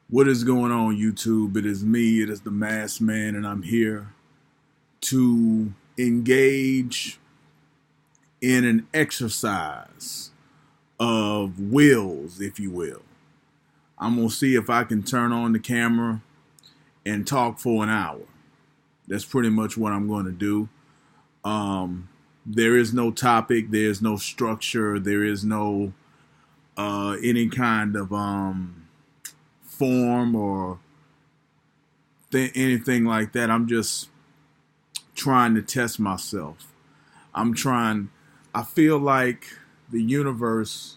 What is going on, YouTube? It is me, it is the Masked Man, and I'm here to engage in an exercise of wills, if you will. I'm going to see if I can turn on the camera and talk for an hour. That's pretty much what I'm going to do. There is no topic, there is no structure, there is no any kind of form or anything like that. I'm just trying to test myself. I feel like the universe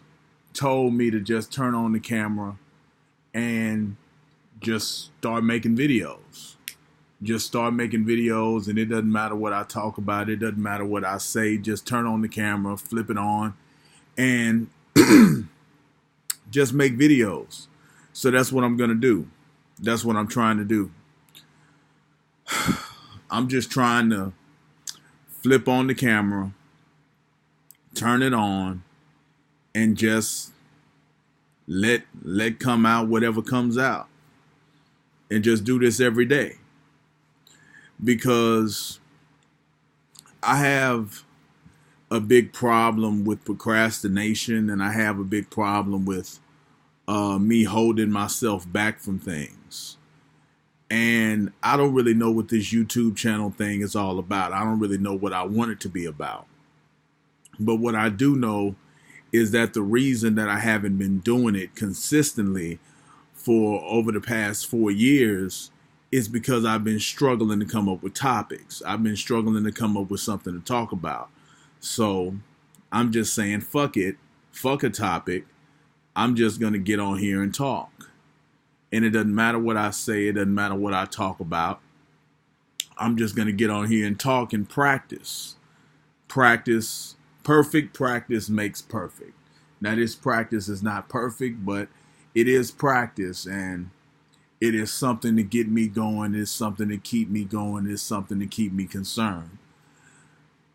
told me to just turn on the camera and just start making videos. Just start making videos, and it doesn't matter what I talk about. It doesn't matter what I say. Just turn on the camera, flip it on, and just make videos. So that's what I'm going to do. That's what I'm trying to do. I'm just trying to flip on the camera, turn it on, and just let come out whatever comes out. And just do this every day. Because I have a big problem with procrastination, and I have a big problem with me holding myself back from things. And I don't really know what this YouTube channel thing is all about. I don't really know what I want it to be about. But what I do know is that the reason that I haven't been doing it consistently for over the past 4 years is because I've been struggling to come up with topics. I've been struggling to come up with something to talk about. So I'm just saying, fuck it. Fuck a topic. I'm just going to get on here and talk. And it doesn't matter what I say. It doesn't matter what I talk about. I'm just going to get on here and talk and practice. Practice. Perfect practice makes perfect. Now, this practice is not perfect, but it is practice. And it is something to get me going. It's something to keep me going. It's something to keep me concerned.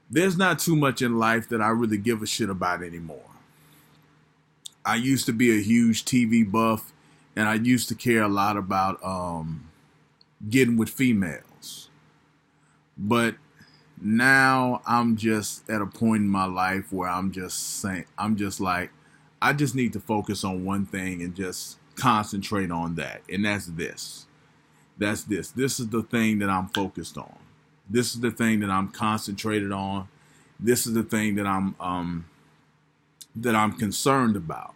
There's not too much in life that I really give a shit about anymore. I used to be a huge TV buff, and I used to care a lot about getting with females. But now I'm just at a point in my life where I'm just like, I just need to focus on one thing and just concentrate on that. And that's this. This is the thing that I'm focused on. This is the thing that I'm concentrated on. This is the thing that I'm concerned about.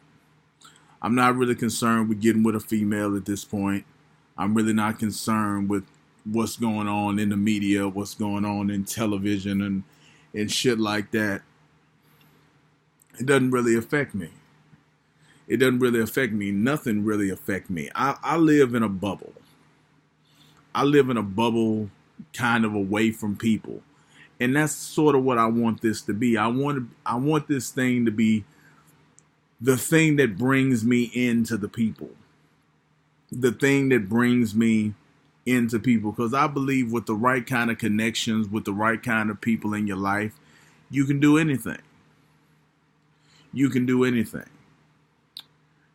I'm not really concerned with getting with a female at this point. I'm really not concerned with what's going on in the media, what's going on in television and shit like that. It doesn't really affect me. It doesn't really affect me. Nothing really affects me. I live in a bubble. I live in a bubble kind of away from people. And that's sort of what I want this to be. I want this thing to be the thing that brings me into the people. The thing that brings me into people. Because I believe with the right kind of connections, with the right kind of people in your life, you can do anything. You can do anything.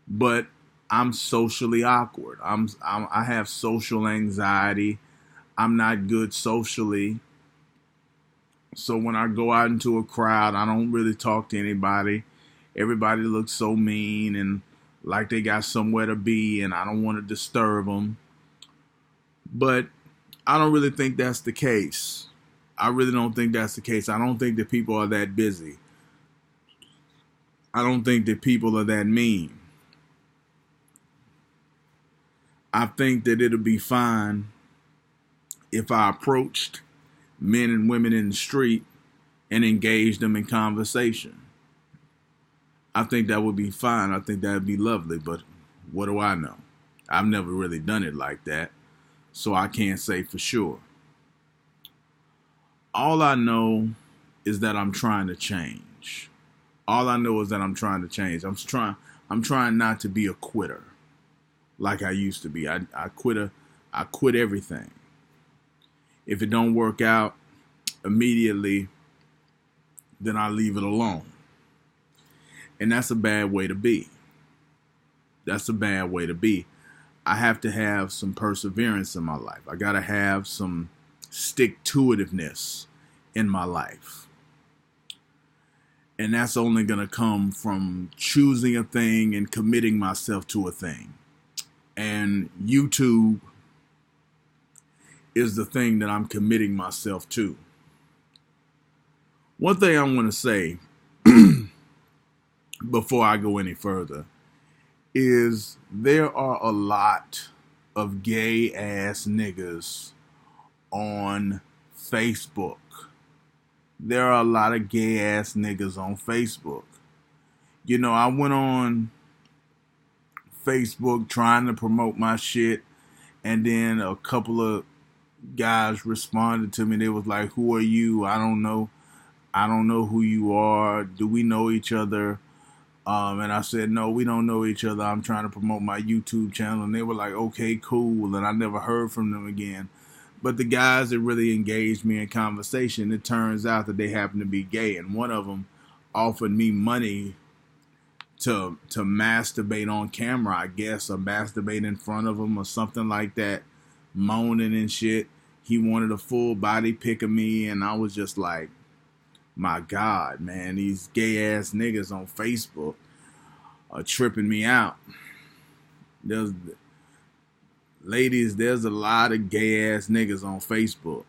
But I'm socially awkward. I have social anxiety. I'm not good socially. So when I go out into a crowd, I don't really talk to anybody. Everybody looks so mean and like they got somewhere to be, and I don't want to disturb them. But I don't really think that's the case. I really don't think that's the case. I don't think that people are that busy. I don't think that people are that mean. I think that it'll be fine if I approached men and women in the street and engaged them in conversation. I think that would be fine. I think that would be lovely. But what do I know? I've never really done it like that, so I can't say for sure. All I know is that I'm trying to change. All I know is that I'm trying to change. I'm trying not to be a quitter like I used to be. I quit everything. If it don't work out immediately, then I leave it alone. And that's a bad way to be. That's a bad way to be. I have to have some perseverance in my life. I got to have some stick-to-itiveness in my life. And that's only going to come from choosing a thing and committing myself to a thing. And YouTube is the thing that I'm committing myself to. One thing I want to say before I go any further is there are a lot of gay ass niggas on Facebook. There are a lot of gay ass niggas on Facebook. You know, I went on Facebook trying to promote my shit, and then a couple of guys responded to me. They was like, "Who are you? I don't know who you are. Do we know each other?" And I said, "No, we don't know each other. I'm trying to promote my YouTube channel." And they were like, "Okay, cool." And I never heard from them again. But the guys that really engaged me in conversation, it turns out that they happen to be gay. And one of them offered me money to masturbate on camera, I guess, or masturbate in front of him or something like that, moaning and shit. He wanted a full body pic of me, and I was just like, my God, man, these gay ass niggas on Facebook are tripping me out. Ladies, there's a lot of gay ass niggas on Facebook.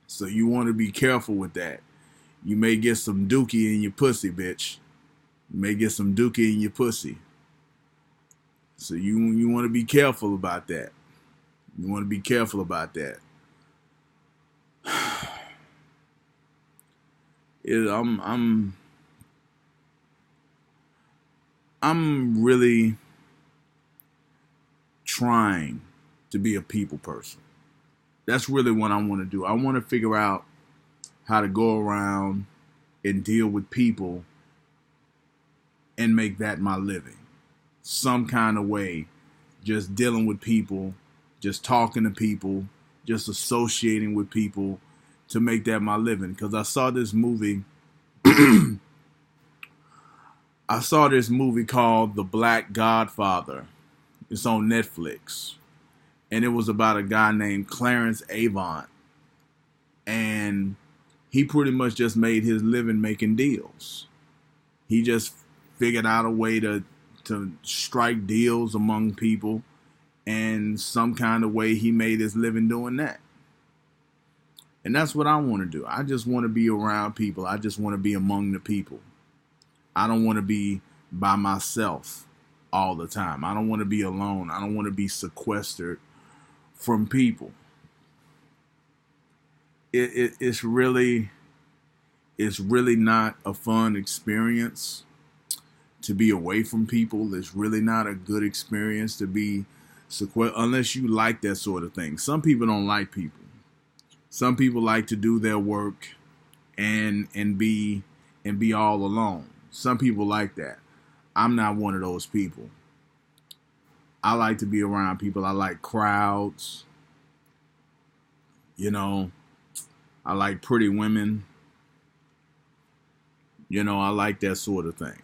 So you want to be careful with that. You may get some dookie in your pussy, bitch. You may get some dookie in your pussy. So you want to be careful about that. You want to be careful about that. I'm really trying to be a people person. That's really what I want to do. I want to figure out how to go around and deal with people and make that my living. Some kind of way, just dealing with people, just talking to people, just associating with people to make that my living. Because I saw this movie called The Black Godfather. It's on Netflix. And it was about a guy named Clarence Avant. And he pretty much just made his living making deals. He just figured out a way to strike deals among people. And some kind of way he made his living doing that. And that's what I want to do. I just want to be around people. I just want to be among the people. I don't want to be by myself all the time. I don't want to be alone. I don't want to be sequestered from people. It's really not a fun experience to be away from people. It's really not a good experience to be sequestered unless you like that sort of thing. Some people don't like people. Some people like to do their work and be all alone. Some people like that. I'm not one of those people. I like to be around people. I like crowds. You know, I like pretty women. You know, I like that sort of thing.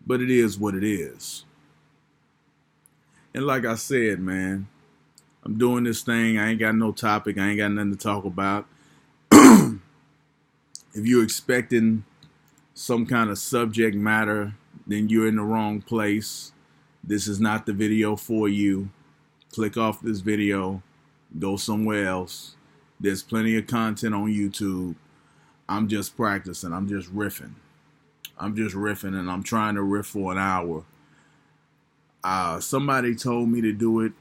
But it is what it is. And like I said, man, I'm doing this thing. I ain't got no topic. I ain't got nothing to talk about. If you're expecting some kind of subject matter, then you're in the wrong place. This is not the video for you. Click off this video. Go somewhere else. There's plenty of content on YouTube. I'm just practicing. I'm just riffing. And I'm trying to riff for an hour. Somebody told me to do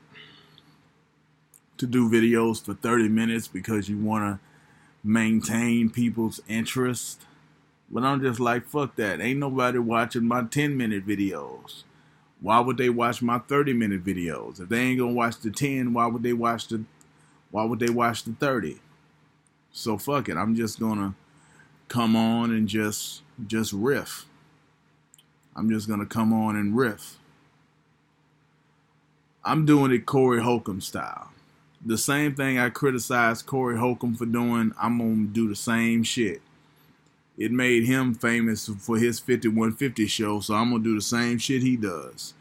videos for 30 minutes because you want to maintain people's interest. But I'm just like, fuck that. Ain't nobody watching my 10-minute videos. Why would they watch my 30-minute videos? If they ain't gonna watch the 10, why would they watch the 30? So fuck it. I'm just gonna come on and just riff. I'm just gonna come on and riff. I'm doing it Corey Holcomb style. The same thing I criticized Corey Holcomb for doing, I'm gonna do the same shit. It made him famous for his 5150 show, so I'm gonna do the same shit he does.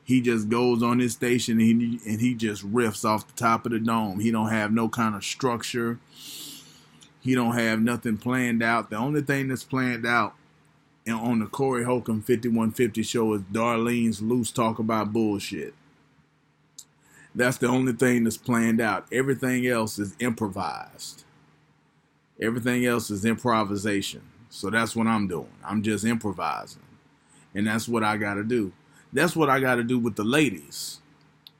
He just goes on his station and he just riffs off the top of the dome. He don't have no kind of structure. He don't have nothing planned out. The only thing that's planned out on the Corey Holcomb 5150 show is Darlene's loose talk about bullshit. That's the only thing that's planned out. Everything else is improvised. Everything else is improvisation. So that's what I'm doing. I'm just improvising. And that's what I got to do. That's what I got to do with the ladies.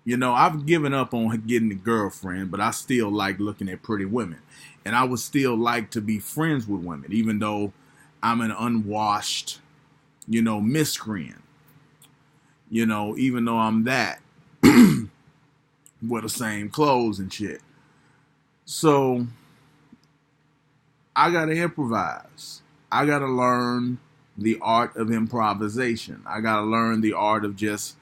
You know, I've given up on getting a girlfriend, but I still like looking at pretty women. And I would still like to be friends with women, even though I'm an unwashed, you know, miscreant. You know, even though I'm that. With the same clothes and shit. So, I got to improvise. I got to learn the art of improvisation. I got to learn the art of just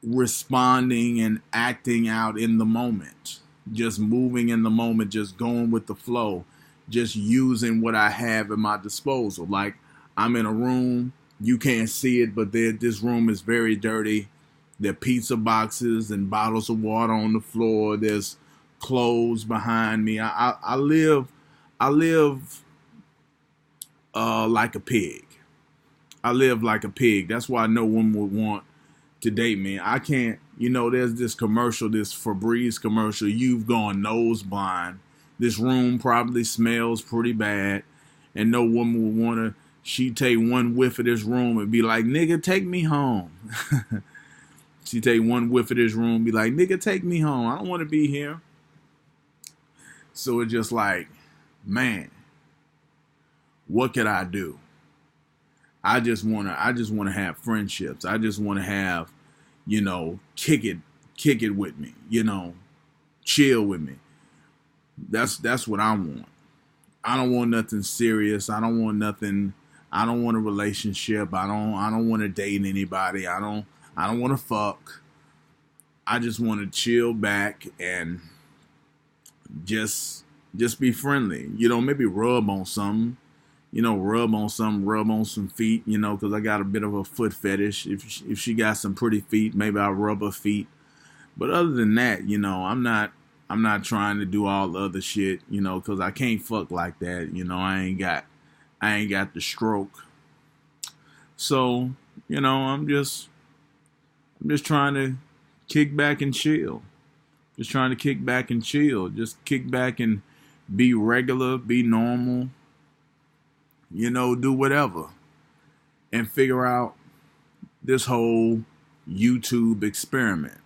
responding and acting out in the moment. Just moving in the moment, just going with the flow. Just using what I have at my disposal. Like, I'm in a room, you can't see it, but this room is very dirty. There are pizza boxes and bottles of water on the floor. There's clothes behind me. I live like a pig. I live like a pig. That's why no woman would want to date me. I can't, you know, there's this commercial, this Febreze commercial. You've gone nose blind. This room probably smells pretty bad. And no woman would want to, she'd take one whiff of this room and be like, nigga, take me home. She'd take one whiff of this room and be like, nigga, take me home. I don't want to be here. So it's just like, man, what could I do? I just wanna have friendships. I just wanna have, you know, kick it with me, you know, chill with me. That's what I want. I don't want nothing serious. I don't want nothing. I don't want a relationship. I don't want to date anybody. I don't want to fuck. I just want to chill back and just be friendly. You know, maybe rub on something. You know, rub on some feet, you know, because I got a bit of a foot fetish. If she got some pretty feet, maybe I'll rub her feet. But other than that, you know, I'm not trying to do all the other shit, you know, because I can't fuck like that. You know, I ain't got the stroke. So, you know, I'm just trying to kick back and chill. Just trying to kick back and chill. Just kick back and be regular, be normal. You know, do whatever. And figure out this whole YouTube experiment.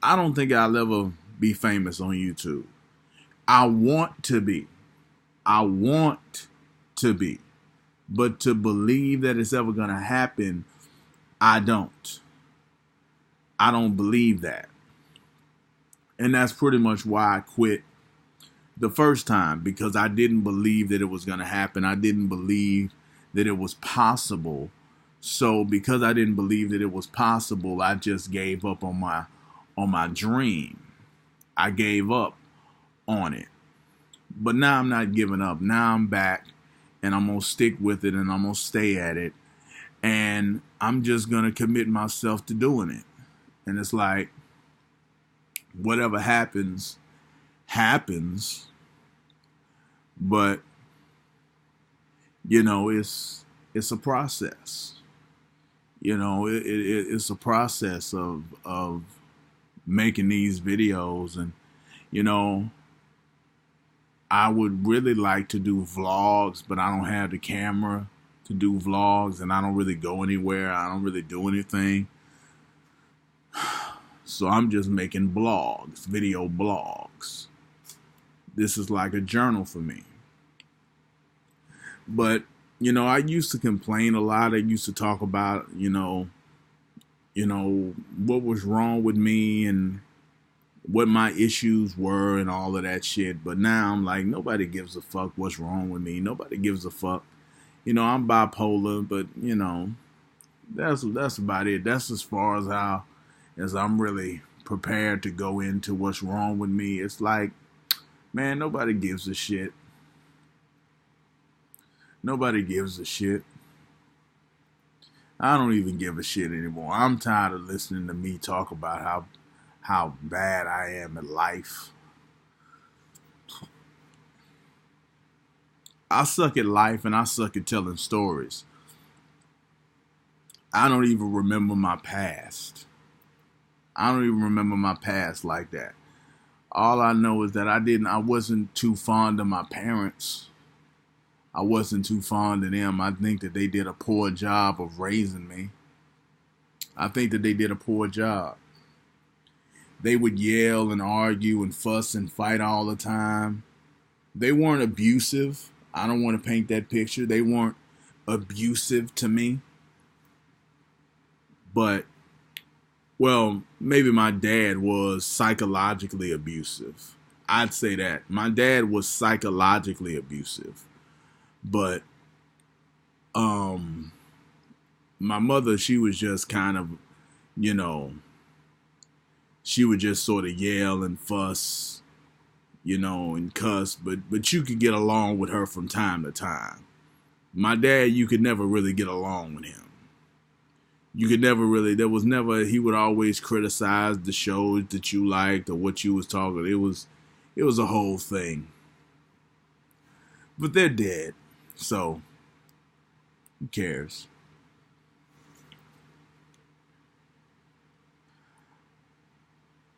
I don't think I'll ever be famous on YouTube. I want to be. But to believe that it's ever going to happen, I don't. I don't believe that. And that's pretty much why I quit the first time, because I didn't believe that it was going to happen. I didn't believe that it was possible. So because I didn't believe that it was possible, I just gave up on my dream. I gave up on it. But now I'm not giving up. Now I'm back and I'm going to stick with it and I'm going to stay at it. And I'm just going to commit myself to doing it. And it's like, whatever happens, happens. But, you know, it's a process. You know, it's a process of making these videos. And, you know, I would really like to do vlogs, but I don't have the camera to do vlogs, and I don't really go anywhere. I don't really do anything. So I'm just making blogs, video blogs. This is like a journal for me. But, you know, I used to complain a lot. I used to talk about, you know, what was wrong with me and what my issues were and all of that shit. But now I'm like, nobody gives a fuck what's wrong with me. Nobody gives a fuck. You know, I'm bipolar, but, you know, that's about it. That's as far as I'm really prepared to go into what's wrong with me. It's like, man, nobody gives a shit. Nobody gives a shit. I don't even give a shit anymore. I'm tired of listening to me talk about how bad I am at life. I suck at life and I suck at telling stories. I don't even remember my past. I don't even remember my past like that. All I know is that I wasn't too fond of my parents. I wasn't too fond of them. I think that they did a poor job of raising me. I think that they did a poor job. They would yell and argue and fuss and fight all the time. They weren't abusive. I don't want to paint that picture. They weren't abusive to me. But, well, maybe my dad was psychologically abusive. I'd say that. My dad was psychologically abusive. But, my mother, she was just kind of, you know, she would just sort of yell and fuss, and cuss, but you could get along with her from time to time. My dad, you could never really get along with him. You could never really, he would always criticize the shows that you liked or what you was talking. It was a whole thing. But they're dead, so who cares?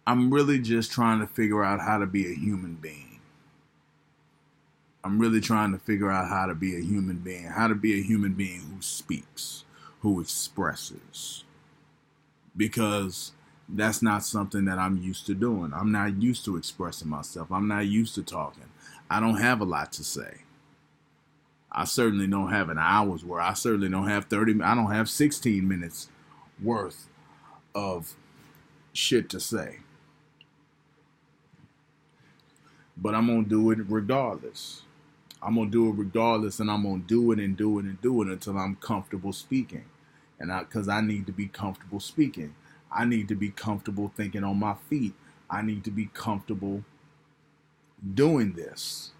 I'm really just trying to figure out how to be a human being. I'm really trying to figure out how to be a human being, who speaks, who expresses. Because that's not something that I'm used to doing. I'm not used to expressing myself. I'm not used to talking. I don't have a lot to say. I certainly don't have an hour's worth. I certainly don't have 30. I don't have 16 minutes worth of shit to say. But I'm going to do it regardless. I'm going to do it regardless, and I'm going to do it and do it and do it until I'm comfortable speaking. And because I need to be comfortable speaking. I need to be comfortable thinking on my feet. I need to be comfortable doing this.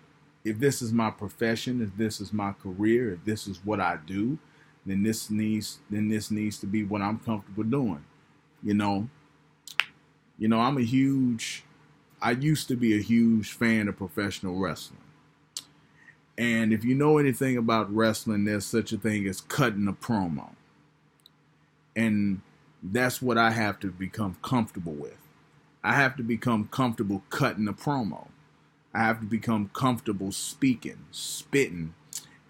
If this is my profession, if this is my career, if this is what I do, then this needs to be what I'm comfortable doing. I used to be a huge fan of professional wrestling. And if you know anything about wrestling, there's such a thing as cutting a promo. And that's what I have to become comfortable with. I have to become comfortable cutting a promo. I have to become comfortable speaking, spitting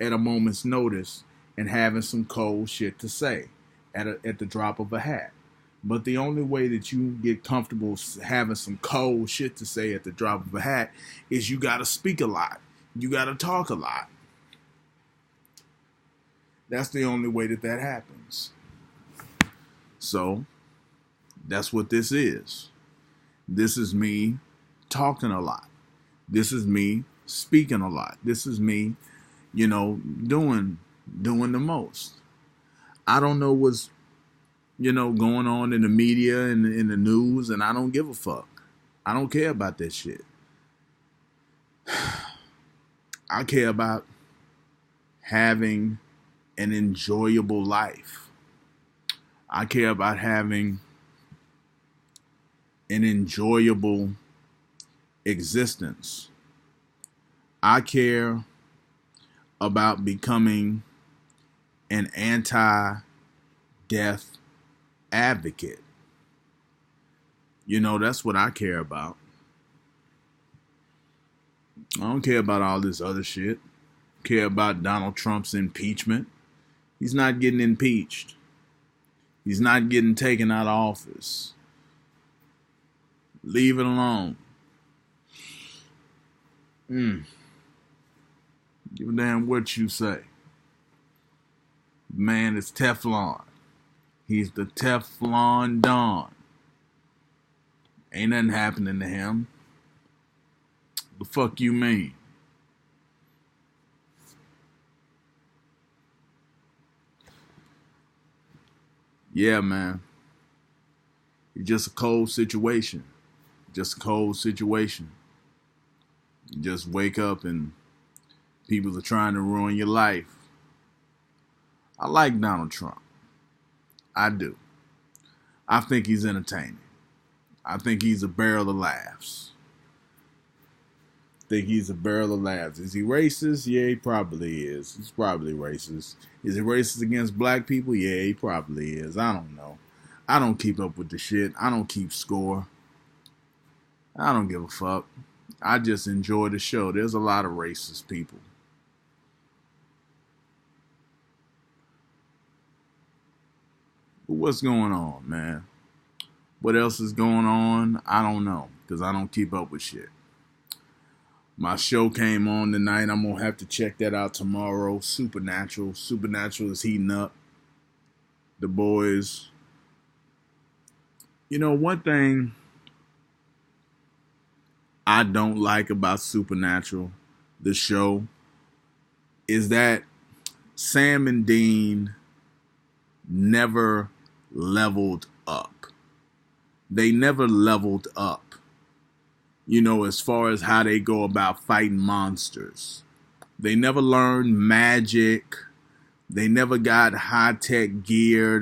at a moment's notice and having some cold shit to say at the drop of a hat. But the only way that you get comfortable having some cold shit to say at the drop of a hat is you got to speak a lot. You got to talk a lot. That's the only way that happens. So, that's what this is. This is me talking a lot. This is me speaking a lot. This is me, doing the most. I don't know what's, going on in the media and in the news, and I don't give a fuck. I don't care about that shit. I care about having an enjoyable life. I care about having an enjoyable existence. I care about becoming an anti-death advocate. That's what I care about. I don't care about all this other shit. I care about Donald Trump's impeachment. He's not getting impeached. He's not getting taken out of office. Leave it alone. Give a damn what you say. The man is Teflon. He's the Teflon Don. Ain't nothing happening to him. The fuck you mean? Yeah, man. It's just a cold situation. Just a cold situation. You just wake up and people are trying to ruin your life. I like Donald Trump. I do. I think he's entertaining. I think he's a barrel of laughs. Think he's a barrel of laughs. Is he racist? Yeah, he probably is. He's probably racist. Is he racist against black people? Yeah, he probably is. I don't know. I don't keep up with the shit. I don't keep score. I don't give a fuck. I just enjoy the show. There's a lot of racist people. But what's going on, man? What else is going on? I don't know, because I don't keep up with shit. My show came on tonight. I'm going to have to check that out tomorrow. Supernatural. Supernatural is heating up. The boys. You know, one thing I don't like about Supernatural, the show, is that Sam and Dean never leveled up. They never leveled up. You know, as far as how they go about fighting monsters. They never learned magic. They never got high-tech gear.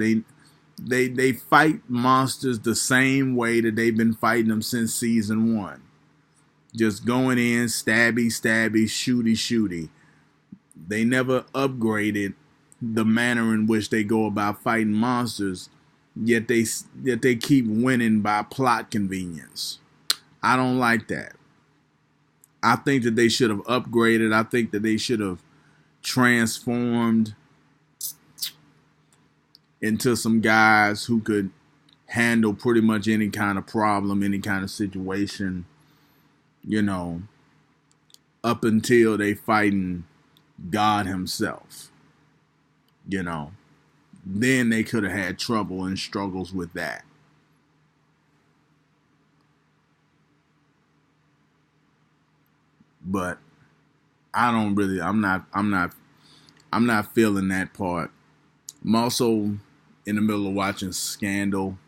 They fight monsters the same way that they've been fighting them since season 1. Just going in, stabby, stabby, shooty, shooty. They never upgraded the manner in which they go about fighting monsters, yet they keep winning by plot convenience. I don't like that. I think that they should have upgraded. I think that they should have transformed into some guys who could handle pretty much any kind of problem, any kind of situation, you know, up until they fighting God himself, you know. Then they could have had trouble and struggles with that. But I'm not feeling that part. I'm also in the middle of watching Scandal.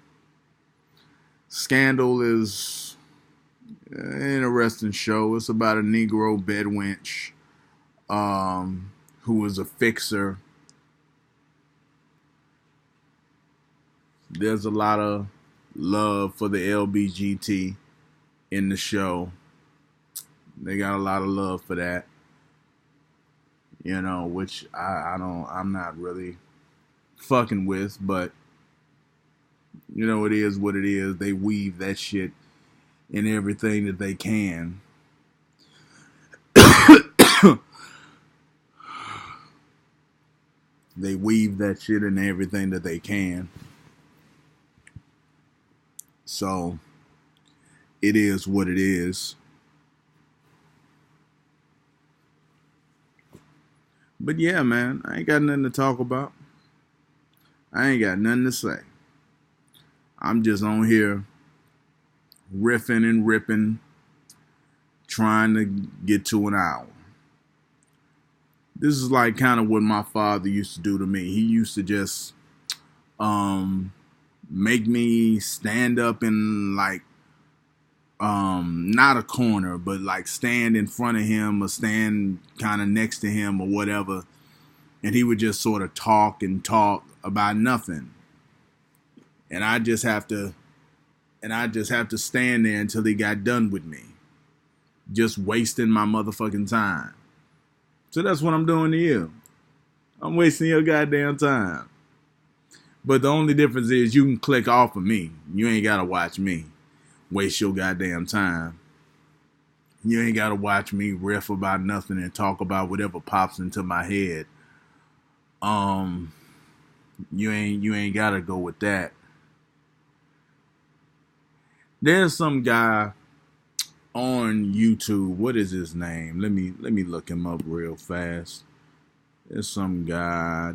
Scandal is an interesting show. It's about a Negro bedwench who was a fixer. There's a lot of love for the LBGT in the show. They got a lot of love for that, you know, which I'm not really fucking with, but you know, it is what it is. They weave that shit in everything that they can. They weave that shit in everything that they can. So it is what it is. But yeah, man, I ain't got nothing to talk about. I ain't got nothing to say. I'm just on here riffing and ripping, trying to get to an hour. This is like kind of what my father used to do to me. He used to just make me stand up in like not a corner, but like stand in front of him or stand kind of next to him or whatever, and he would just sort of talk and talk about nothing, and I just have to stand there until he got done with me, just wasting my motherfucking time. So that's what I'm doing to you. I'm wasting your goddamn time. But the only difference is you can click off of me. You ain't gotta watch me waste your goddamn time. You ain't gotta watch me riff about nothing and talk about whatever pops into my head. You ain't gotta go with that. There's some guy on YouTube. What is his name? Let me look him up real fast. There's some guy.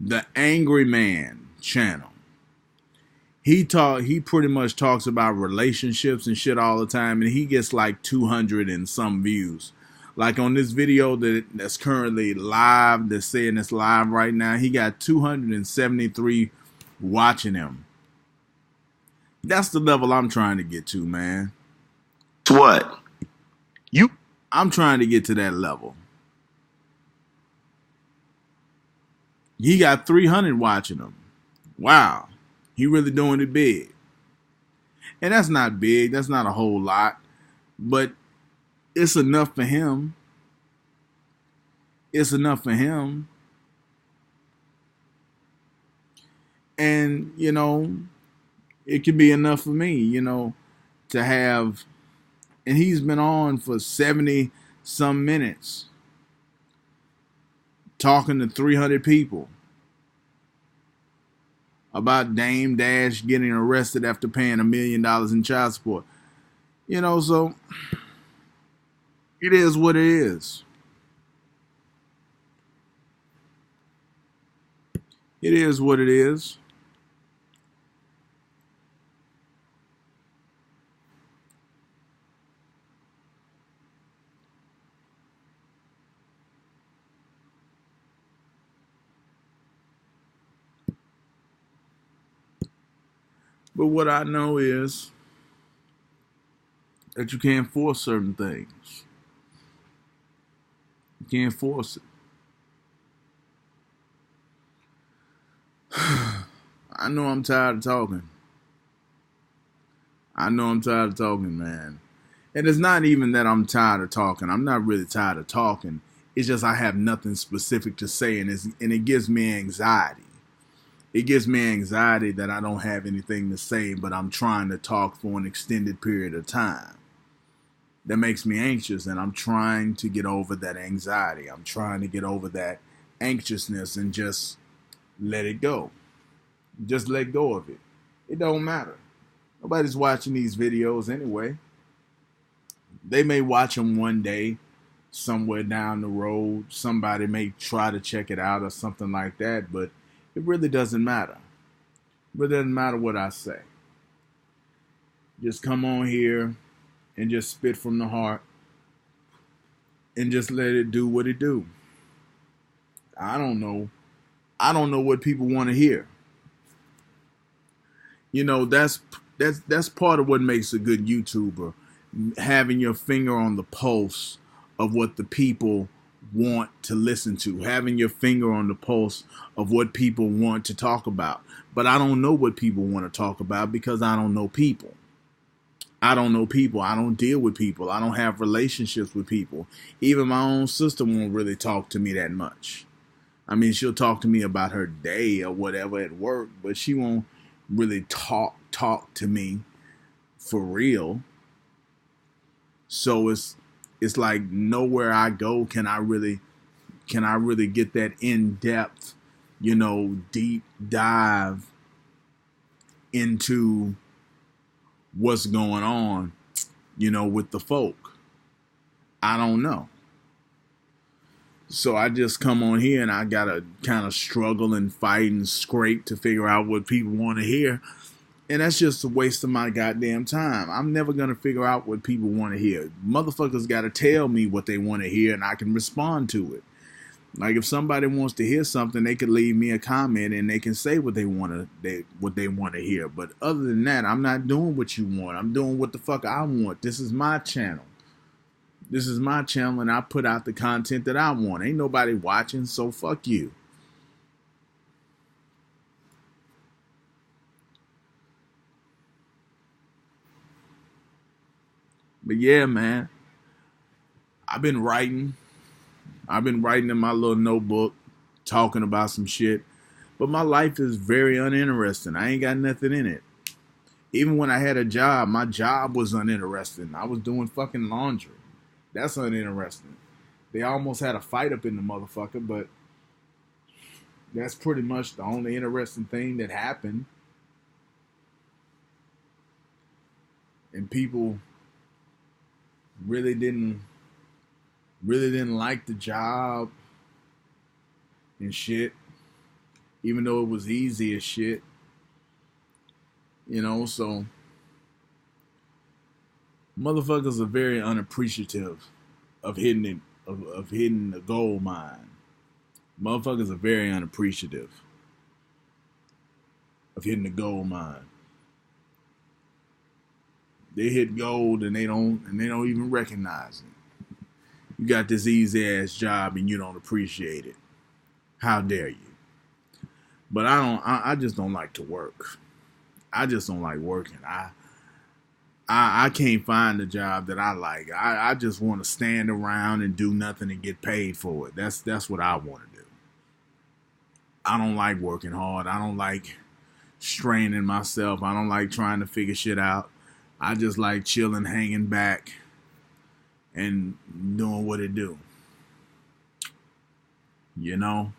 The Angry Man channel. He pretty much talks about relationships and shit all the time, and he gets like 200 and some views. Like on this video that's currently live, that's saying it's live right now, he got 273 watching him. That's the level I'm trying to get to, man. What? I'm trying to get to that level. He got 300 watching him. Wow. He really doing it big. And that's not big. That's not a whole lot. But it's enough for him. It's enough for him. And, you know, it can be enough for me, you know, to have. And he's been on for 70 some minutes talking to 300 people about Dame Dash getting arrested after paying $1 million in child support. You know, so it is what it is. It is what it is. But what I know is that you can't force certain things. You can't force it. I know I'm tired of talking. I know I'm tired of talking, man. And it's not even that I'm tired of talking. I'm not really tired of talking. It's just I have nothing specific to say, and it gives me anxiety. It gives me anxiety that I don't have anything to say, but I'm trying to talk for an extended period of time. That makes me anxious, and I'm trying to get over that anxiety. I'm trying to get over that anxiousness and just let it go. Just let go of it. It don't matter. Nobody's watching these videos anyway. They may watch them one day somewhere down the road. Somebody may try to check it out or something like that, but it really doesn't matter. It really doesn't matter what I say. Just come on here and just spit from the heart and just let it do what it do. I don't know. I don't know what people want to hear. You know, that's part of what makes a good YouTuber, having your finger on the pulse of what the people want to listen to, having your finger on the pulse of what people want to talk about. But I don't know what people want to talk about because I don't know people. I don't know people. I don't deal with people. I don't have relationships with people. Even my own sister won't really talk to me that much. I mean, she'll talk to me about her day or whatever at work, but she won't really talk to me for real. So it's like nowhere I go can I really get that in-depth, you know, deep dive into what's going on, you know, with the folk. I don't know. So I just come on here and I gotta kind of struggle and fight and scrape to figure out what people want to hear. And that's just a waste of my goddamn time. I'm never going to figure out what people want to hear. Motherfuckers got to tell me what they want to hear and I can respond to it. Like if somebody wants to hear something, they could leave me a comment and they can say what they want to hear. But other than that, I'm not doing what you want. I'm doing what the fuck I want. This is my channel. This is my channel and I put out the content that I want. Ain't nobody watching, so fuck you. But yeah, man, I've been writing in my little notebook, talking about some shit. But my life is very uninteresting. I ain't got nothing in it. Even when I had a job, my job was uninteresting. I was doing fucking laundry. That's uninteresting. They almost had a fight up in the motherfucker, but that's pretty much the only interesting thing that happened. And people really didn't like the job and shit, even though it was easy as shit, you know. So motherfuckers are very unappreciative of hitting the gold mine. Motherfuckers are very unappreciative of hitting the gold mine. They hit gold and they don't even recognize it. You got this easy ass job and you don't appreciate it. How dare you? But I just don't like to work. I just don't like working. I can't find a job that I like. I just want to stand around and do nothing and get paid for it. That's what I want to do. I don't like working hard. I don't like straining myself. I don't like trying to figure shit out. I just like chilling, hanging back, and doing what it do. You know?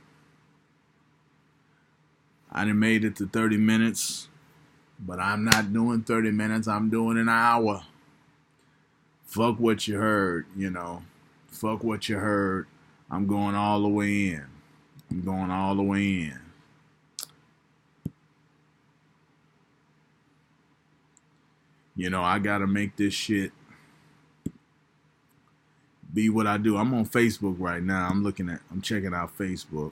I done made it to 30 minutes, but I'm not doing 30 minutes. I'm doing an hour. Fuck what you heard, you know. Fuck what you heard. I'm going all the way in. I'm going all the way in. You know, I gotta make this shit be what I do. I'm on Facebook right now. I'm checking out Facebook.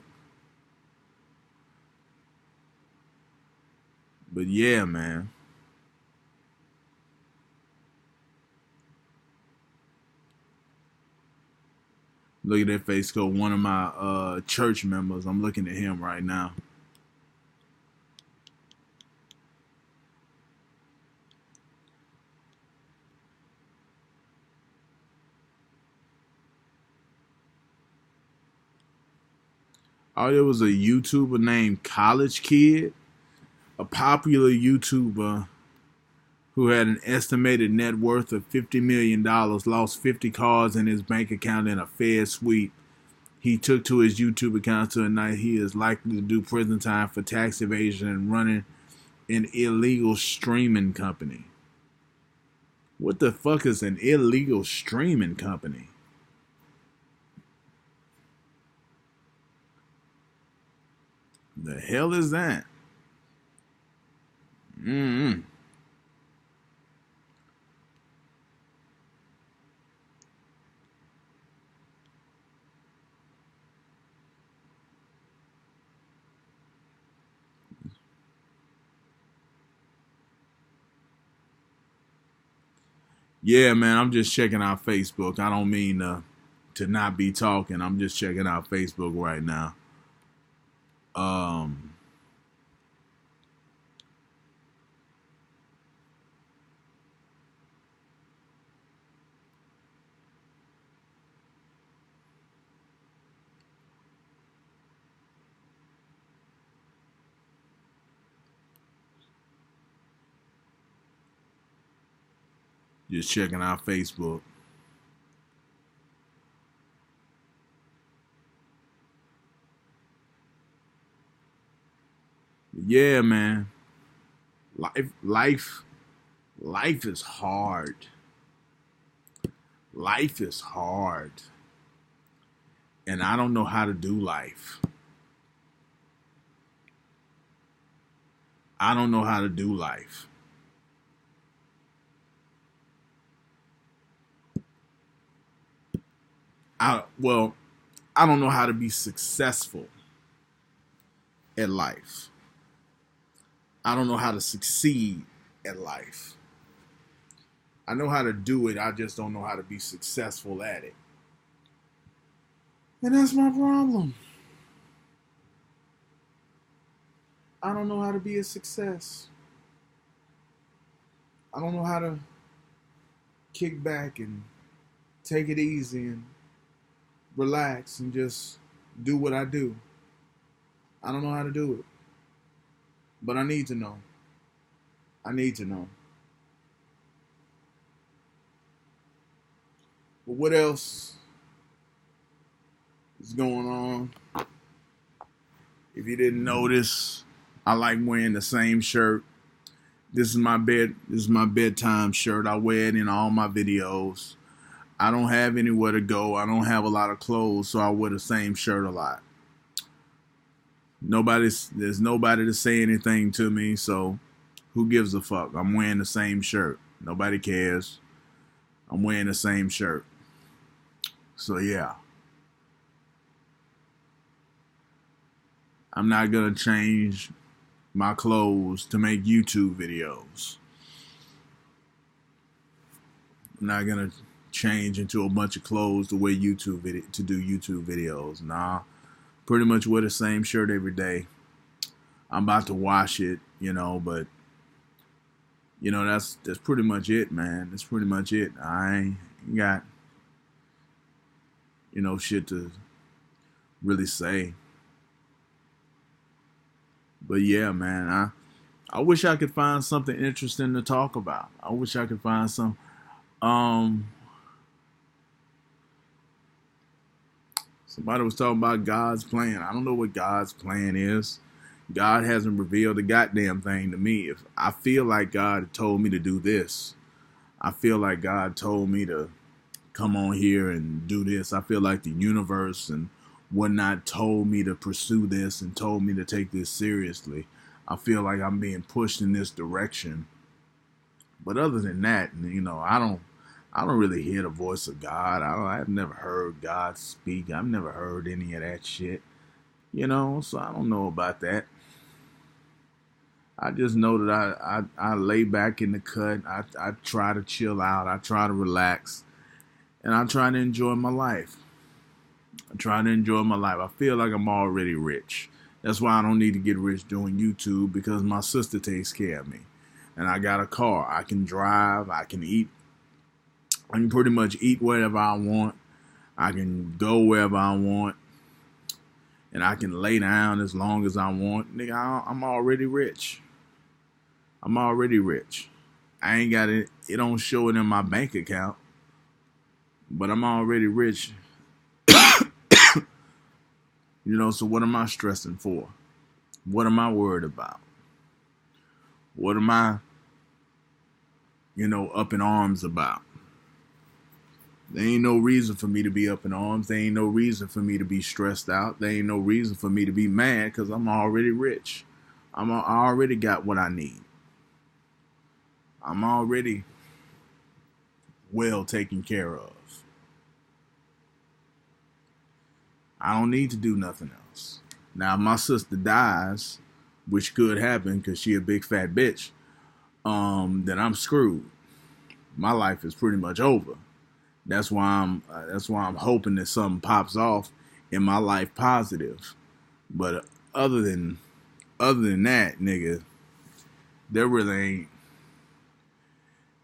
But yeah, man. Look at that Facebook. One of my church members. I'm looking at him right now. Oh, there was a YouTuber named College Kid, a popular YouTuber who had an estimated net worth of $50 million, lost 50 cars in his bank account in a Fed sweep. He took to his YouTube account tonight. He is likely to do prison time for tax evasion and running an illegal streaming company. What the fuck is an illegal streaming company? The hell is that? Mm-hmm. Yeah, man, I'm just checking out Facebook. I don't mean to not be talking. I'm just checking out Facebook right now. Um, just checking out Facebook. Yeah, man. Life is hard. Life is hard. And I don't know how to do life. I don't know how to do life. Well, I don't know how to be successful at life. I don't know how to succeed at life. I know how to do it. I just don't know how to be successful at it. And that's my problem. I don't know how to be a success. I don't know how to kick back and take it easy and relax and just do what I do. I don't know how to do it. But I need to know. I need to know. But what else is going on? If you didn't notice, I like wearing the same shirt. This is my bedtime shirt. I wear it in all my videos. I don't have anywhere to go. I don't have a lot of clothes, so I wear the same shirt a lot. There's nobody to say anything to me, so who gives a fuck? I'm wearing the same shirt. Nobody cares. I'm wearing the same shirt. So yeah. I'm not gonna change my clothes to make YouTube videos. I'm not gonna change into a bunch of clothes to wear to do YouTube videos. Nah, pretty much wear the same shirt every day. I'm about to watch it, but that's pretty much it, man. That's pretty much it. I ain't got shit to really say. But yeah, man, I wish I could find something interesting to talk about. I wish I could find some. Um, Somebody was talking about God's plan. I don't know what God's plan is. God hasn't revealed a goddamn thing to me. If I feel like God told me to do this, I feel like God told me to come on here and do this. I feel like the universe and whatnot told me to pursue this and told me to take this seriously. I feel like I'm being pushed in this direction. But other than that, I don't really hear the voice of God. I've never heard God speak. I've never heard any of that shit. So I don't know about that. I just know that I lay back in the cut. I try to chill out. I try to relax. And I try to enjoy my life. I feel like I'm already rich. That's why I don't need to get rich doing YouTube, because my sister takes care of me. And I got a car. I can drive. I can eat. I can pretty much eat wherever I want. I can go wherever I want. And I can lay down as long as I want. Nigga, I'm already rich. I'm already rich. I ain't got it. It don't show it in my bank account. But I'm already rich. So what am I stressing for? What am I worried about? What am I, up in arms about? There ain't no reason for me to be up in arms. There ain't no reason for me to be stressed out. There ain't no reason for me to be mad, because I'm already rich. I already got what I need. I'm already well taken care of. I don't need to do nothing else. Now, if my sister dies, which could happen because she a big fat bitch, then I'm screwed. My life is pretty much over. That's why I'm hoping that something pops off in my life positive. But other than that, nigga, there really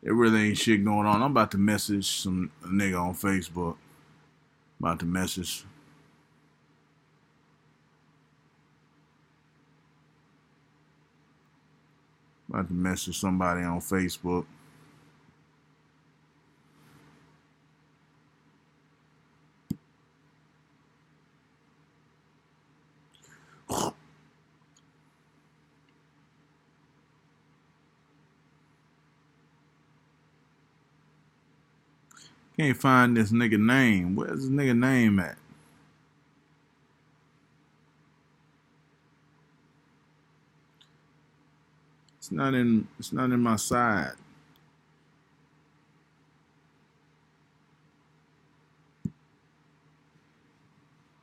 ain't shit going on. I'm about to message some nigga on Facebook. About to message. About to message somebody on Facebook. Can't find this nigga name. Where's this nigga name at? It's not in my side.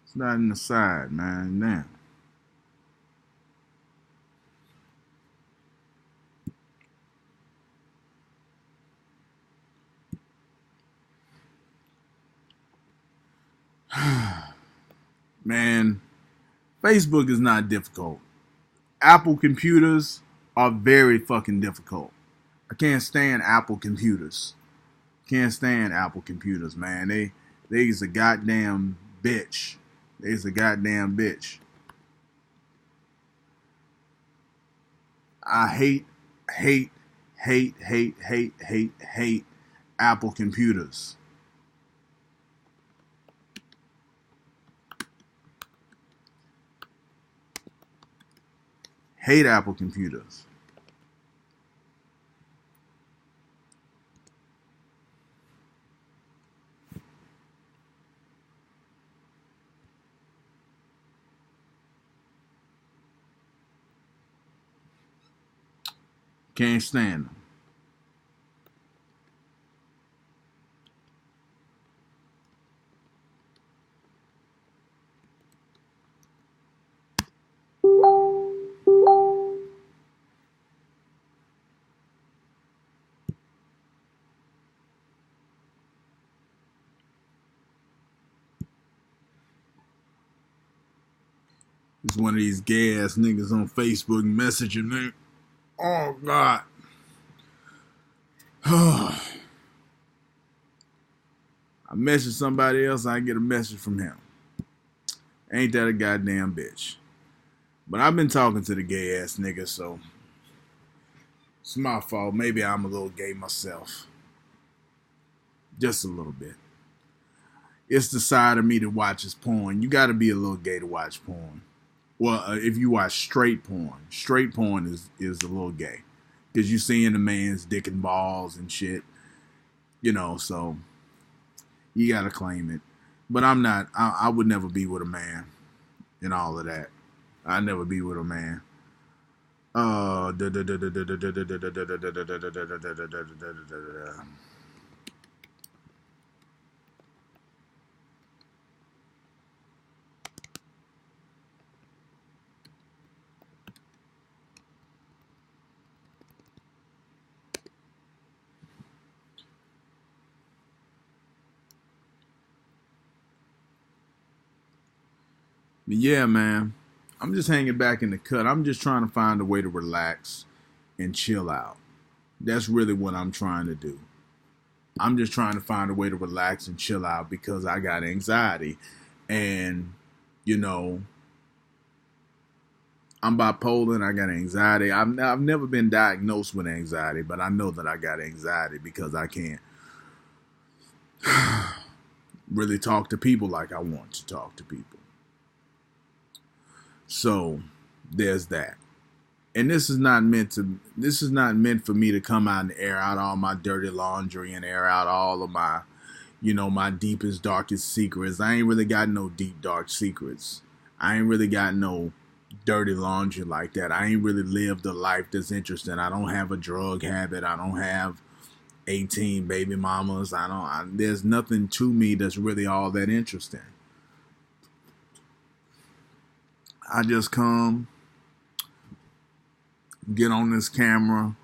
It's not in the side, man. Damn. Man, Facebook is not difficult. Apple computers are very fucking difficult. I can't stand Apple computers. Can't stand Apple computers, man. They's a goddamn bitch. They's a goddamn bitch. I hate, hate Apple computers. Hate Apple computers. Can't stand them. It's one of these gay ass niggas on Facebook messaging me. Oh God. I message somebody else, I get a message from him. Ain't that a goddamn bitch? But I've been talking to the gay ass nigga, so it's my fault. Maybe I'm a little gay myself. Just a little bit. It's the side of me that watches porn. You gotta be a little gay to watch porn. Well, if you watch straight porn is a little gay. Because you seeing the man's dick and balls and shit. You know, so you gotta claim it. But I'm not, I would never be with a man and all of that. I'd never be with a man. But yeah, man, I'm just hanging back in the cut. I'm just trying to find a way to relax and chill out. That's really what I'm trying to do. I'm just trying to find a way to relax and chill out because I got anxiety. And, you know, I'm bipolar and I got anxiety. I've never been diagnosed with anxiety, but I know that I got anxiety because I can't really talk to people like I want to talk to people. So there's that. And this is not meant for me to come out and air out all my dirty laundry and air out all of my, you know, my deepest, darkest secrets. I ain't really got no deep, dark secrets. I ain't really got no dirty laundry like that. I ain't really lived a life that's interesting. I don't have a drug habit. I don't have 18 baby mamas. There's nothing to me that's really all that interesting. I just come, get on this camera,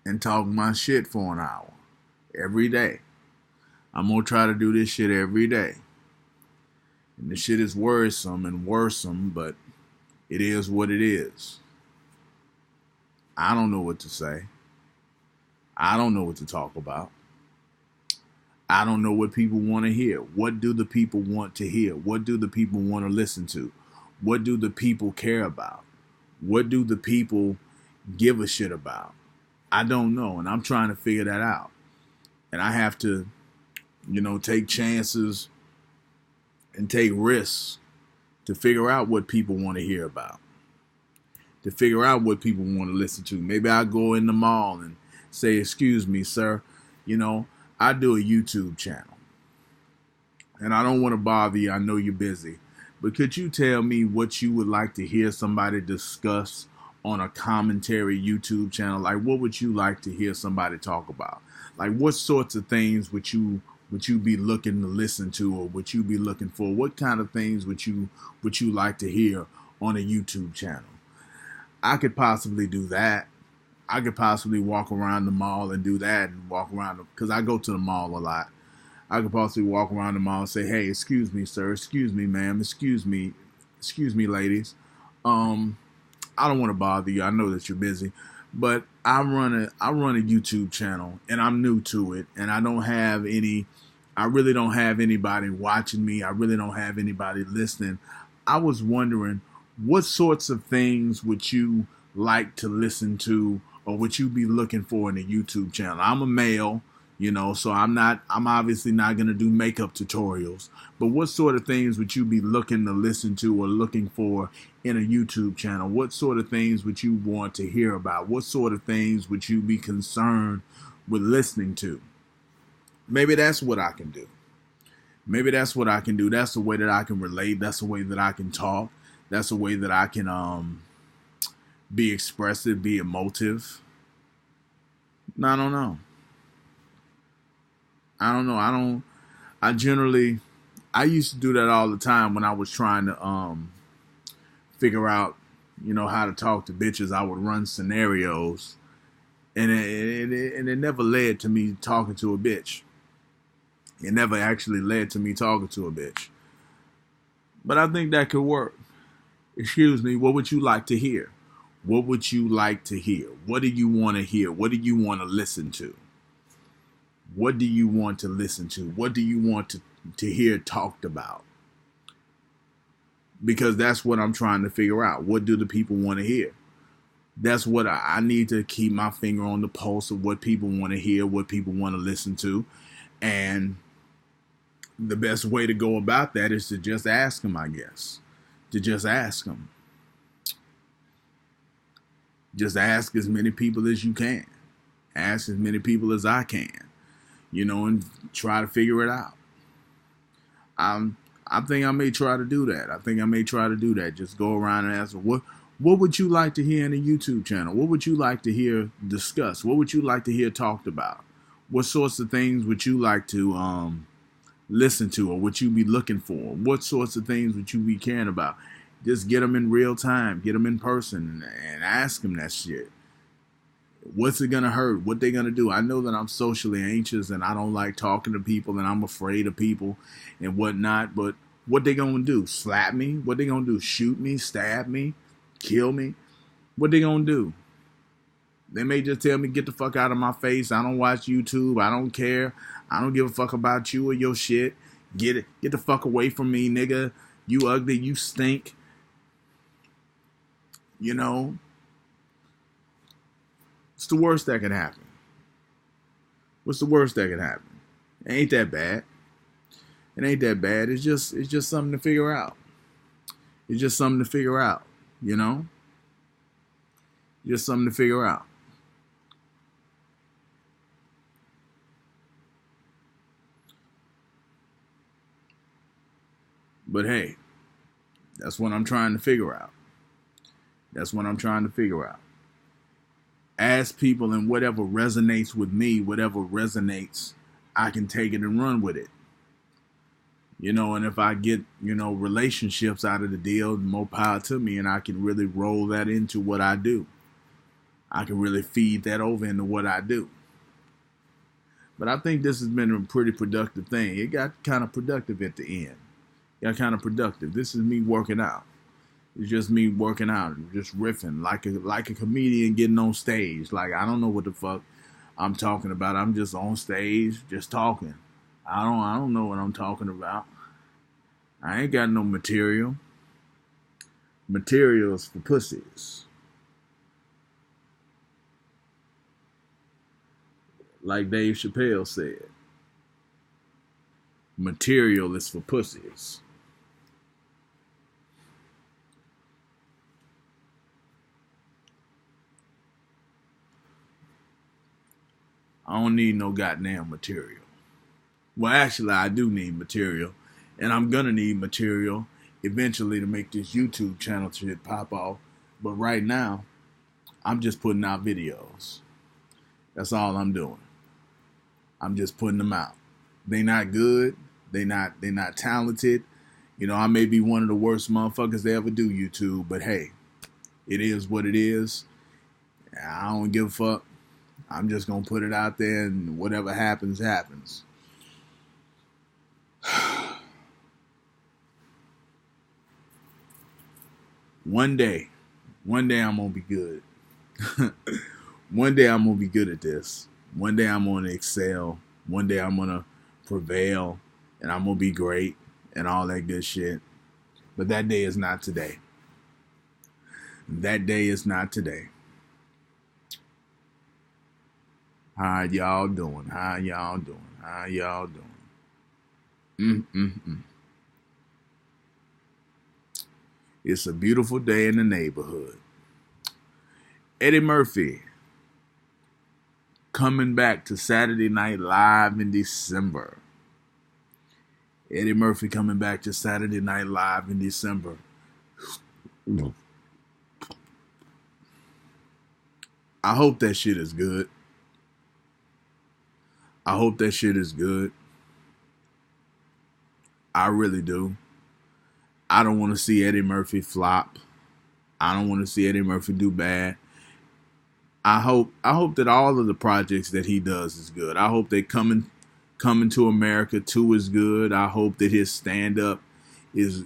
and talk my shit for an hour every day. I'm gonna try to do this shit every day. And the shit is worrisome and worrisome, but it is what it is. I don't know what to say. I don't know what to talk about. I don't know what people want to hear. What do the people want to hear? What do the people want to listen to? What do the people care about? What do the people give a shit about? I don't know, and I'm trying to figure that out. And I have to, you know, take chances and take risks to figure out what people want to hear about, to figure out what people want to listen to. Maybe I'll go in the mall and say, excuse me, sir, you know, I do a YouTube channel. And I don't want to bother you. I know you're busy. But could you tell me what you would like to hear somebody discuss on a commentary YouTube channel? Like, what would you like to hear somebody talk about? Like, what sorts of things would you be looking to listen to, or would you be looking for? What kind of things would you like to hear on a YouTube channel? I could possibly do that. I could possibly walk around the mall and do that, and walk around, because I go to the mall a lot. I could possibly walk around the mall and say, hey, excuse me, sir, excuse me, ma'am, excuse me, ladies. I don't want to bother you. I know that you're busy, but I run a YouTube channel, and I'm new to it, and I really don't have anybody watching me. I really don't have anybody listening. I was wondering, what sorts of things would you like to listen to, or would you be looking for in a YouTube channel? I'm a male, you know, so I'm obviously not going to do makeup tutorials, but what sort of things would you be looking to listen to or looking for in a YouTube channel? What sort of things would you want to hear about? What sort of things would you be concerned with listening to? Maybe that's what I can do. Maybe that's what I can do. That's the way that I can relate. That's the way that I can talk. That's the way that I can be expressive, be emotive. I don't know. I used to do that all the time when I was trying to figure out, you know, how to talk to bitches. I would run scenarios, and it never led to me talking to a bitch. It never actually led to me talking to a bitch. But I think that could work. Excuse me, what would you like to hear? What would you like to hear? What do you want to hear? What do you want to listen to? What do you want to listen to? What do you want to hear talked about? Because that's what I'm trying to figure out. What do the people want to hear? That's what I need to keep my finger on the pulse of what people want to hear, what people want to listen to. And the best way to go about that is to just ask them, I guess. To just ask them. Just ask as many people as you can. Ask as many people as I can. And try to figure it out. I think I may try to do that. Just go around and ask, what would you like to hear in a YouTube channel? What would you like to hear discussed? What would you like to hear talked about? What sorts of things would you like to listen to, or would you be looking for? What sorts of things would you be caring about? Just get them in real time, get them in person, and ask them that shit. What's it gonna hurt? What they gonna do? I know that I'm socially anxious and I don't like talking to people and I'm afraid of people and whatnot, but what they gonna do? Slap me? What they gonna do? Shoot me? Stab me? Kill me? What they gonna do? They may just tell me, get the fuck out of my face. I don't watch YouTube. I don't care. I don't give a fuck about you or your shit. Get the fuck away from me, nigga. You ugly. You stink. What's the worst that can happen? What's the worst that can happen? It ain't that bad. It ain't that bad. It's just something to figure out. It's just something to figure out, Just something to figure out. But hey, that's what I'm trying to figure out. Ask people, and whatever resonates with me, whatever resonates, I can take it and run with it. And if I get, relationships out of the deal, more power to me, and I can really roll that into what I do. I can really feed that over into what I do. But I think this has been a pretty productive thing. It got kind of productive at the end. This is me working out. It's just me working out, just riffing like a comedian getting on stage. Like, I don't know what the fuck I'm talking about. I'm just on stage, just talking. I don't know what I'm talking about. I ain't got no material. Material is for pussies. Like Dave Chappelle said. Material is for pussies. I don't need no goddamn material. Well, actually, I do need material. And I'm going to need material eventually to make this YouTube channel shit pop off. But right now, I'm just putting out videos. That's all I'm doing. I'm just putting them out. They not good. They not talented. I may be one of the worst motherfuckers to ever do YouTube. But hey, it is what it is. I don't give a fuck. I'm just going to put it out there, and whatever happens, happens. One day I'm going to be good. One day I'm going to be good at this. One day I'm going to excel. One day I'm going to prevail, and I'm going to be great and all that good shit. But that day is not today. That day is not today. How y'all doing? It's a beautiful day in the neighborhood. Eddie Murphy coming back to Saturday Night Live in December. Eddie Murphy coming back to Saturday Night Live in December. I hope that shit is good. I really do. I don't want to see Eddie Murphy flop. I don't want to see Eddie Murphy do bad. I hope that all of the projects that he does is good. I hope that Coming to America 2 is good. I hope that his stand-up is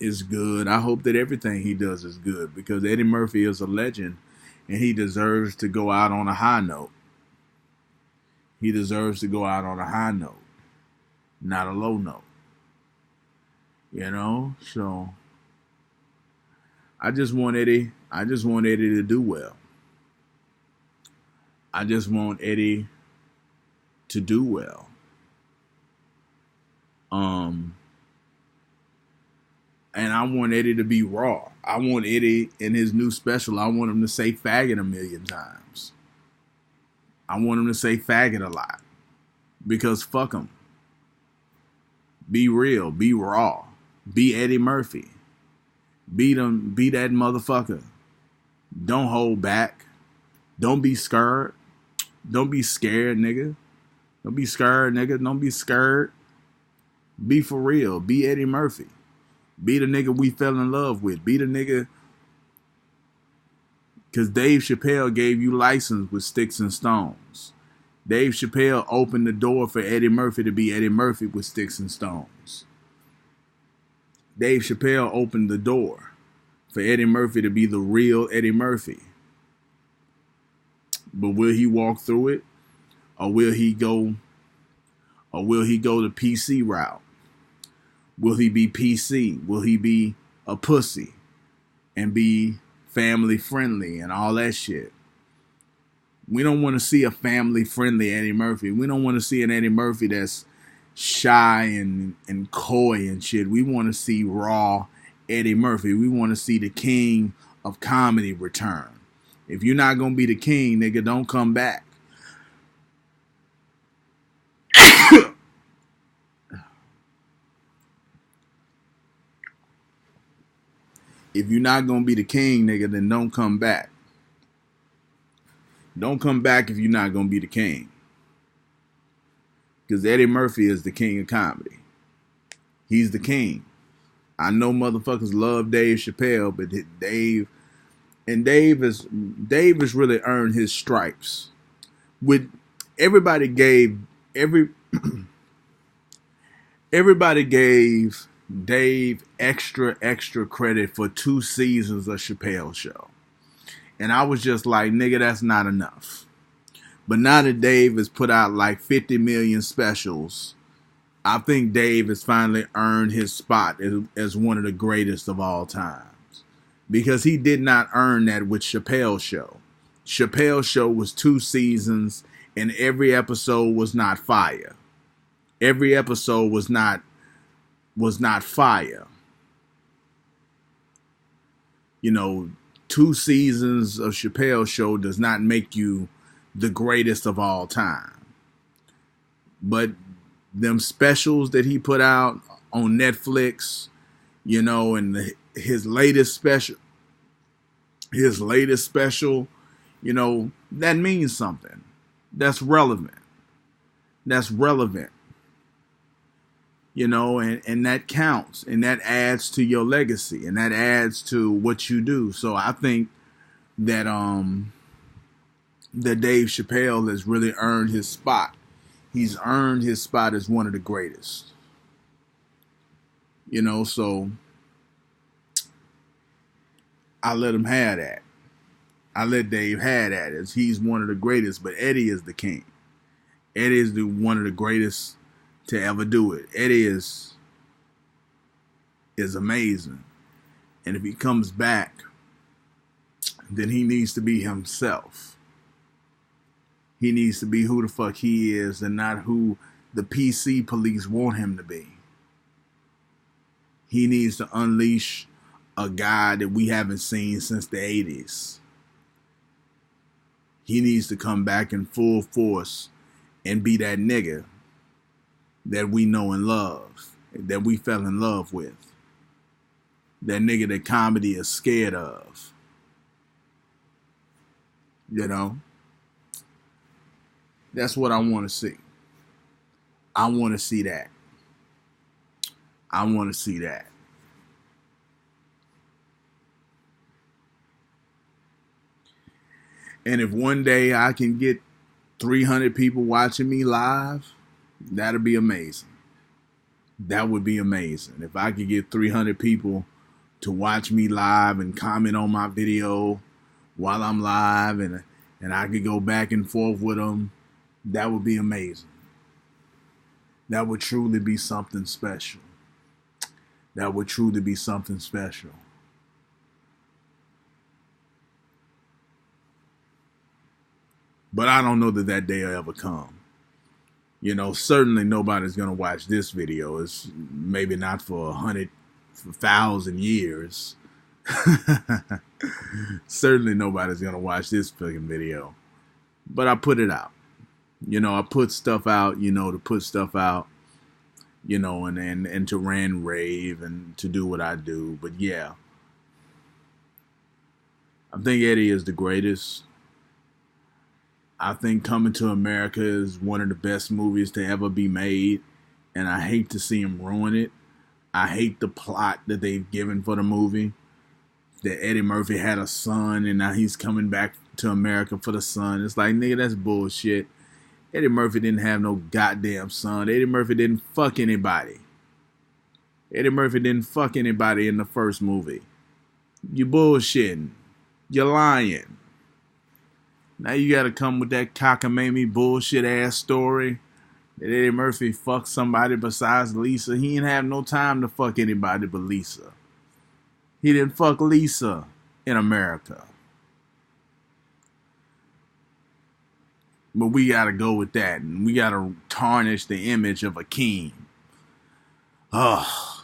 is good. I hope that everything he does is good, because Eddie Murphy is a legend and he deserves to go out on a high note. He deserves to go out on a high note, not a low note. You know? So I just want Eddie to do well. I just want Eddie to do well. And I want Eddie to be raw. I want Eddie in his new special, I want him to say faggot a million times. I want him to say faggot a lot. Because fuck him. Be real. Be raw. Be Eddie Murphy. Be that motherfucker. Don't hold back. Don't be scared. Don't be scared, nigga. Don't be scared, nigga. Don't be scared. Be for real. Be Eddie Murphy. Be the nigga we fell in love with. Be the nigga. Because Dave Chappelle gave you license with Sticks and Stones. Dave Chappelle opened the door for Eddie Murphy to be Eddie Murphy with Sticks and Stones. Dave Chappelle opened the door for Eddie Murphy to be the real Eddie Murphy. But will he walk through it? Or will he go the PC route? Will he be PC? Will he be a pussy and be family friendly and all that shit? We don't want to see a family friendly Eddie Murphy. We don't want to see an Eddie Murphy that's shy and coy and shit. We want to see raw Eddie Murphy. We want to see the king of comedy return. If you're not going to be the king, nigga, don't come back. If you're not going to be the king, nigga, then don't come back. Don't come back if you're not going to be the king. Because Eddie Murphy is the king of comedy. He's the king. I know motherfuckers love Dave Chappelle, but Dave has really earned his stripes. Everybody gave Dave extra credit for 2 seasons of Chappelle Show. And I was just like, nigga, that's not enough. But now that Dave has put out like 50 million specials, I think Dave has finally earned his spot as one of the greatest of all times. Because he did not earn that with Chappelle Show. Chappelle Show was 2 seasons and every episode was not fire. Every episode was not fire. You know, 2 seasons of Chappelle Show does not make you the greatest of all time. But them specials that he put out on Netflix, you know, and his latest special, you know, that means something. That's relevant. You know, and that counts, and that adds to your legacy, and that adds to what you do. So I think that that Dave Chappelle has really earned his spot. He's earned his spot as one of the greatest. You know, so I let him have that. I let Dave have that, as he's one of the greatest, but Eddie is the king. Eddie is one of the greatest to ever do it. Eddie is amazing. And if he comes back, then he needs to be himself. He needs to be who the fuck he is and not who the PC police want him to be. He needs to unleash a guy that we haven't seen since the 80s. He needs to come back in full force and be that nigga that we know and love, that we fell in love with. That nigga that comedy is scared of. You know? That's what I want to see. I want to see that. I want to see that. And if one day I can get 300 people watching me live, that'll be amazing. That would be amazing. If I could get 300 people to watch me live and comment on my video while I'm live, and I could go back and forth with them, that would be amazing. That would truly be something special. That would truly be something special. But I don't know that that day will ever come. You know, certainly nobody's going to watch this video. It's maybe not for 100,000 years. Certainly nobody's going to watch this fucking video. But I put it out. You know, I put stuff out, you know, to put stuff out, you know, and to rant, rave, and to do what I do. But yeah, I think Eddie is the greatest. I think Coming to America is one of the best movies to ever be made, and I hate to see him ruin it. I hate the plot that they've given for the movie, that Eddie Murphy had a son and now he's coming back to America for the son. It's like, nigga, that's bullshit. Eddie Murphy didn't have no goddamn son. Eddie Murphy didn't fuck anybody. Eddie Murphy didn't fuck anybody in the first movie. You bullshitting. You're lying. Now you gotta come with that cockamamie bullshit ass story that Eddie Murphy fucked somebody besides Lisa. He didn't have no time to fuck anybody but Lisa. He didn't fuck Lisa in America. But we gotta go with that, and we gotta tarnish the image of Akeem. Oh,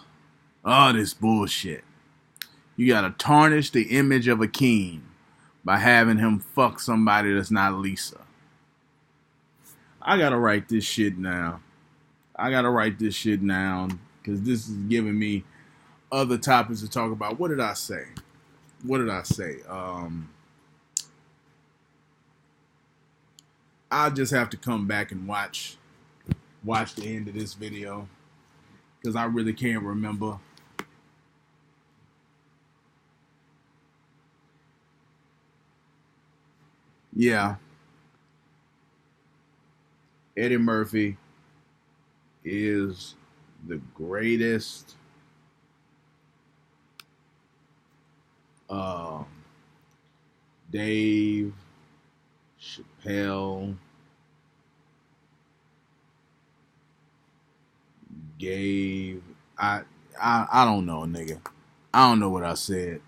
this bullshit. You gotta tarnish the image of Akeem by having him fuck somebody that's not Lisa. I gotta write this shit now. Because this is giving me other topics to talk about. What did I say? I'll just have to come back and watch the end of this video, because I really can't remember. Yeah. Eddie Murphy is the greatest Dave Chappelle gave I don't know, nigga. I don't know what I said.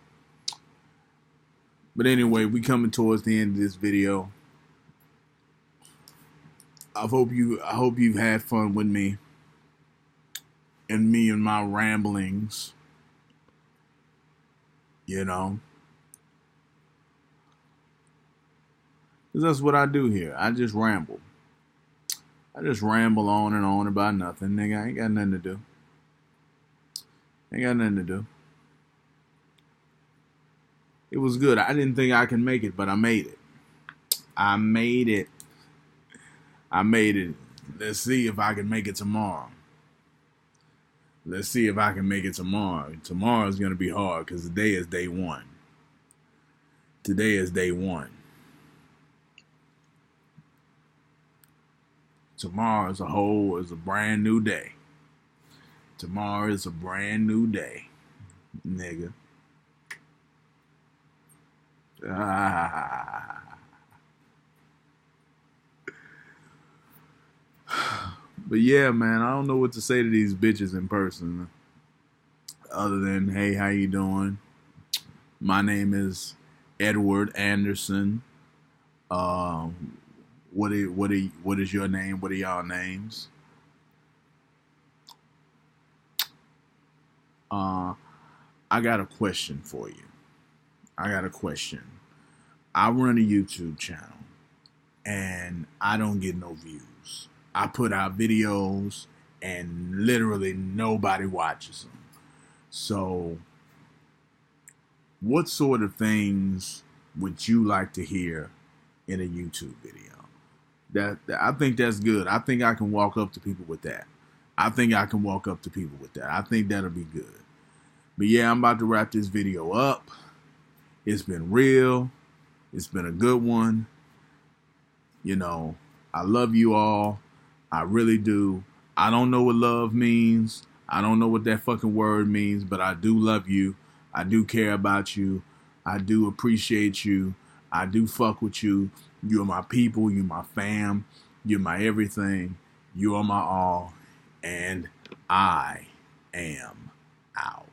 But anyway, we coming towards the end of this video. I hope you've had fun with me and my ramblings. You know, because that's what I do here. I just ramble. I just ramble on and on about nothing, nigga. I ain't got nothing to do. It was good. I didn't think I could make it, but I made it. I made it. Let's see if I can make it tomorrow. Tomorrow's going to be hard because today is day one. Tomorrow is a brand new day. Tomorrow is a brand new day, nigga. But yeah, man, I don't know what to say to these bitches in person other than, hey, how you doing? My name is Edward Anderson. What is your name? What are y'all names? I got a question for you. I run a YouTube channel and I don't get no views. I put out videos and literally nobody watches them. So what sort of things would you like to hear in a YouTube video? I think that's good. I think I can walk up to people with that. I think that'll be good. But yeah, I'm about to wrap this video up. It's been real. It's been a good one. You know, I love you all. I really do. I don't know what love means. I don't know what that fucking word means, but I do love you. I do care about you. I do appreciate you. I do fuck with you. You're my people. You're my fam. You're my everything. You are my all. And I am out.